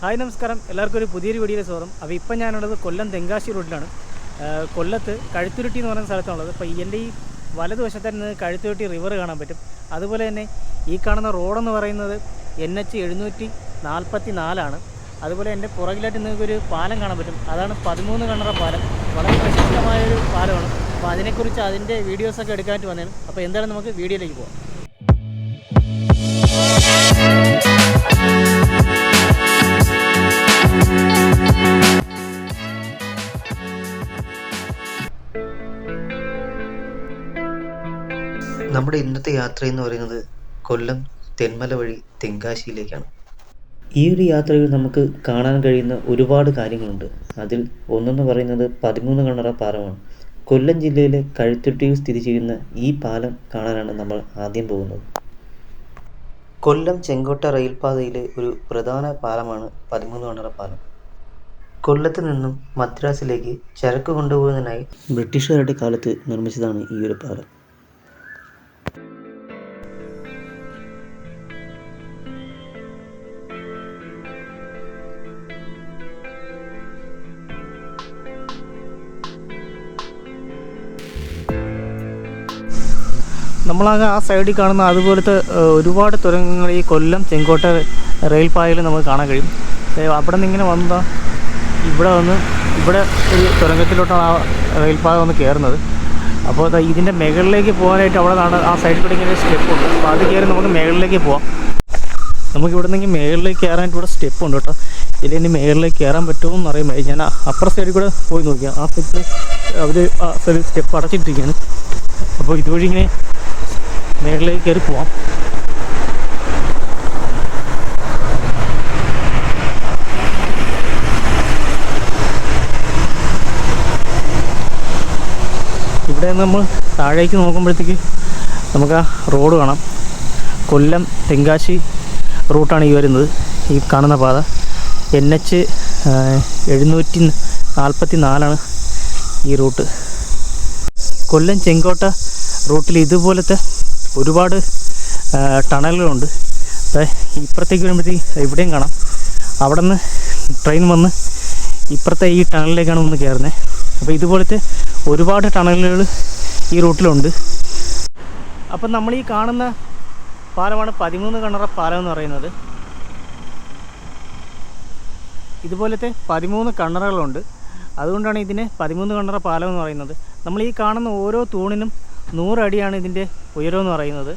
Hi നമസ്കാരം, എല്ലാവർക്കും ഒരു പുതിയൊരു വീഡിയോയിൽ സ്വാഗതം. അപ്പോൾ ഇപ്പം ഞാനുള്ളത് കൊല്ലം തെങ്കാശി റോഡിലാണ്. കൊല്ലത്ത് കഴുത്തുരുട്ടി എന്ന് പറയുന്ന സ്ഥലത്താണുള്ളത്. അപ്പോൾ എൻ്റെ ഈ വലതുവശത്ത് നിന്ന് കഴുത്തുരുട്ടി റിവർ കാണാൻ പറ്റും. അതുപോലെ തന്നെ ഈ കാണുന്ന റോഡെന്ന് പറയുന്നത് NH 744 അതുപോലെ എൻ്റെ പുറകിലായിട്ട് നിങ്ങൾക്കൊരു പാലം കാണാൻ പറ്റും. അതാണ് 13 കണ്ണറ പാലം. വളരെ പ്രശസ്തമായൊരു പാലമാണ്. അപ്പോൾ അതിനെക്കുറിച്ച് അതിൻ്റെ വീഡിയോസൊക്കെ എടുക്കാനായിട്ട് വന്നതാണ്. അപ്പോൾ എന്തായാലും നമുക്ക് വീഡിയോയിലേക്ക് പോകാം. നമ്മുടെ ഇന്നത്തെ യാത്ര എന്ന് പറയുന്നത് കൊല്ലം തെന്മല വഴി തെങ്കാശിയിലേക്കാണ്. ഈ ഒരു യാത്രയിൽ നമുക്ക് കാണാൻ കഴിയുന്ന ഒരുപാട് കാര്യങ്ങളുണ്ട്. അതിൽ ഒന്നെന്ന് പറയുന്നത് 13 കണ്ണറ പാലമാണ്. കൊല്ലം ജില്ലയിലെ കഴുത്തുരുട്ടിയിൽ സ്ഥിതി ചെയ്യുന്ന ഈ പാലം കാണാനാണ് നമ്മൾ ആദ്യം പോകുന്നത്. കൊല്ലം ചെങ്കോട്ട റെയിൽപാതയിലെ ഒരു പ്രധാന പാലമാണ് 13 കണ്ണറ പാലം. കൊല്ലത്ത് നിന്നും മദ്രാസിലേക്ക് ചരക്ക് കൊണ്ടുപോകുന്നതിനായി ബ്രിട്ടീഷുകാരുടെ കാലത്ത് നിർമ്മിച്ചതാണ് ഈ ഒരു പാലം. നമ്മളാകെ ആ സൈഡിൽ കാണുന്ന അതുപോലത്തെ ഒരുപാട് തുരങ്കങ്ങൾ ഈ കൊല്ലം ചെങ്കോട്ട റെയിൽ പാതയിൽ നമുക്ക് കാണാൻ കഴിയും. അവിടെ നിന്ന് ഇങ്ങനെ വന്നാൽ ഇവിടെ ഒരു തുരങ്കത്തിലോട്ടാണ് ആ റെയിൽ പാത വന്ന് കയറുന്നത്. അപ്പോൾ ഇതിൻ്റെ മുകളിലേക്ക് പോകാനായിട്ട് അവിടെ ആ സൈഡിൽ കൂടെ ഇങ്ങനെ സ്റ്റെപ്പ് ഉണ്ട്. അപ്പോൾ അത് കയറി നമുക്ക് മുകളിലേക്ക് പോകാം. നമുക്ക് ഇവിടെ നിന്ന് മുകളിലേക്ക് കയറാനായിട്ട് ഇവിടെ സ്റ്റെപ്പ് ഉണ്ട് കേട്ടോ. ഇതിന് മുകളിലേക്ക് കയറാൻ പറ്റുമോ എന്ന് അറിയുമ്പോൾ ഞാൻ അപ്പുറ സൈഡിൽ കൂടെ പോയി നോക്കിയാൽ ആ സൈഡിൽ അവർ ആ സൈഡിൽ സ്റ്റെപ്പ് അടച്ചിട്ടിരിക്കുകയാണ്. അപ്പോൾ ഇതുവഴി ഇങ്ങനെ മേളിലേക്ക് കയറി പോവാം. ഇവിടെ നമ്മൾ താഴേക്ക് നോക്കുമ്പോഴത്തേക്ക് നമുക്ക് ആ റോഡ് കാണാം. കൊല്ലം തെങ്കാശി റൂട്ടാണ് ഈ വരുന്നത്. ഈ കാണുന്ന പാത NH 744 ഈ റൂട്ട്. കൊല്ലം ചെങ്കോട്ട റൂട്ടിൽ ഇതുപോലത്തെ ഒരുപാട് ടണലുകളുണ്ട്. ഇപ്പുറത്തേക്ക് വരുമ്പോഴത്തേക്ക് ഇവിടെയും കാണാം. അവിടെ നിന്ന് ട്രെയിൻ വന്ന് ഇപ്പുറത്തെ ഈ ടണലിലേക്കാണ് വന്ന് കയറുന്നത്. അപ്പോൾ ഇതുപോലത്തെ ഒരുപാട് ടണലുകൾ ഈ റൂട്ടിലുണ്ട്. അപ്പം നമ്മൾ ഈ കാണുന്ന പാലമാണ് 13 കണ്ണറ പാലം എന്ന് പറയുന്നത്. ഇതുപോലത്തെ 13 കണ്ണറകളുണ്ട്. അതുകൊണ്ടാണ് ഇതിനെ 13 കണ്ണറ പാലം എന്ന് പറയുന്നത്. നമ്മൾ ഈ കാണുന്ന ഓരോ തൂണിനും 100 അടിയാണ് ഇതിൻ്റെ ഉയരം എന്ന് പറയുന്നത്.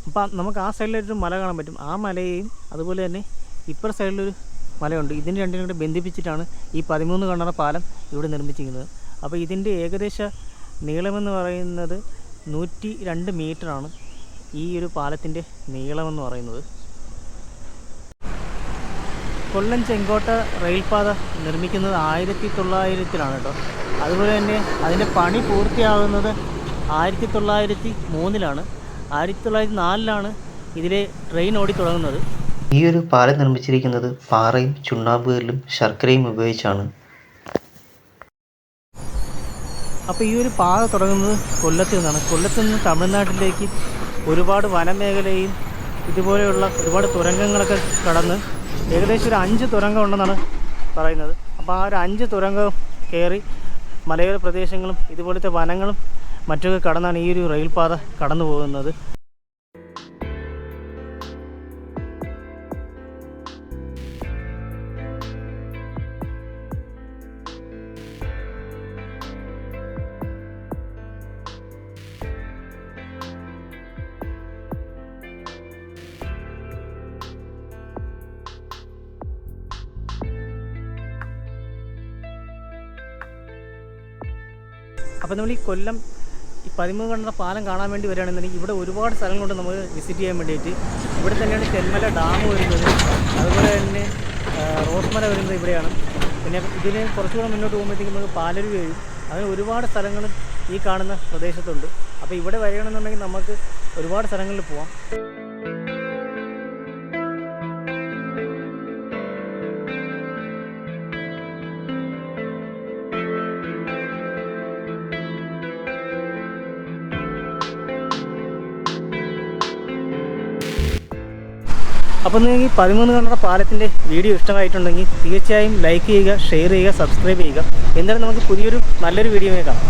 അപ്പം നമുക്ക് ആ സൈഡിലൊരു മല കാണാൻ പറ്റും. ആ മലയെയും അതുപോലെ തന്നെ ഇപ്പുറ സൈഡിലൊരു മലയുണ്ട്. ഇതിൻ്റെ രണ്ടിനും കൂടെ ബന്ധിപ്പിച്ചിട്ടാണ് ഈ 13 കണ്ണറ പാലം ഇവിടെ നിർമ്മിച്ചിരിക്കുന്നത്. അപ്പോൾ ഇതിൻ്റെ ഏകദേശ നീളമെന്ന് പറയുന്നത് 102 മീറ്ററാണ് ഈ ഒരു പാലത്തിൻ്റെ നീളമെന്ന് പറയുന്നത്. കൊല്ലം ചെങ്കോട്ട റെയിൽപാത നിർമ്മിക്കുന്നത് 1900-ലാണ് കേട്ടോ. അതുപോലെ തന്നെ അതിൻ്റെ പണി പൂർത്തിയാകുന്നത് 1903-ലാണ്. 1904-ലാണ് ഇതിലെ ട്രെയിൻ ഓടി തുടങ്ങുന്നത്. ഈ ഒരു പാലം നിർമ്മിച്ചിരിക്കുന്നത് പാറയും ചുണ്ണാമ്പുകല്ലും ശർക്കരയും ഉപയോഗിച്ചാണ്. അപ്പോൾ ഈ ഒരു പാത തുടങ്ങുന്നത് കൊല്ലത്ത് നിന്നാണ്. കൊല്ലത്ത് നിന്ന് തമിഴ്നാട്ടിലേക്ക് ഒരുപാട് വനമേഖലയും ഇതുപോലെയുള്ള ഒരുപാട് തുരങ്കങ്ങളൊക്കെ കടന്ന് ഏകദേശം ഒരു 5 തുരങ്കം ഉണ്ടെന്നാണ് പറയുന്നത്. അപ്പോൾ ആ ഒരു 5 തുരങ്കം കയറി മലയോര പ്രദേശങ്ങളും ഇതുപോലത്തെ വനങ്ങളും മറ്റൊക്കെ കടന്നാണ് ഈ ഒരു റെയിൽ പാത കടന്നു പോകുന്നത്. അപ്പോൾ നമ്മൾ ഈ കൊല്ലം ഈ 13 കണ്ണറ പാലം കാണാൻ വേണ്ടി വരികയാണെന്നുണ്ടെങ്കിൽ ഇവിടെ ഒരുപാട് സ്ഥലങ്ങളുണ്ട് നമുക്ക് വിസിറ്റ് ചെയ്യാൻ വേണ്ടിയിട്ട്. ഇവിടെ തന്നെയാണ് തെന്മല ഡാം വരുന്നത്. അതുപോലെ തന്നെ റോസ്മല വരുന്നത് ഇവിടെയാണ്. പിന്നെ ഇതിന് കുറച്ചുകൂടെ മുന്നോട്ട് പോകുമ്പോഴത്തേക്കും നമുക്ക് പാലരുവി വരും. അങ്ങനെ ഒരുപാട് സ്ഥലങ്ങളും ഈ കാണുന്ന പ്രദേശത്തുണ്ട്. അപ്പോൾ ഇവിടെ വരികയാണെന്നുണ്ടെങ്കിൽ നമുക്ക് ഒരുപാട് സ്ഥലങ്ങളിൽ പോവാം. അപ്പോൾ നിങ്ങൾക്ക് ഈ 13 കണ്ണറ പാലത്തിൻ്റെ വീഡിയോ ഇഷ്ടമായിട്ടുണ്ടെങ്കിൽ തീർച്ചയായും ലൈക്ക് ചെയ്യുക, ഷെയർ ചെയ്യുക, സബ്സ്ക്രൈബ് ചെയ്യുക. എന്തായാലും നമുക്ക് പുതിയൊരു നല്ലൊരു വീഡിയോയെ കാണാം.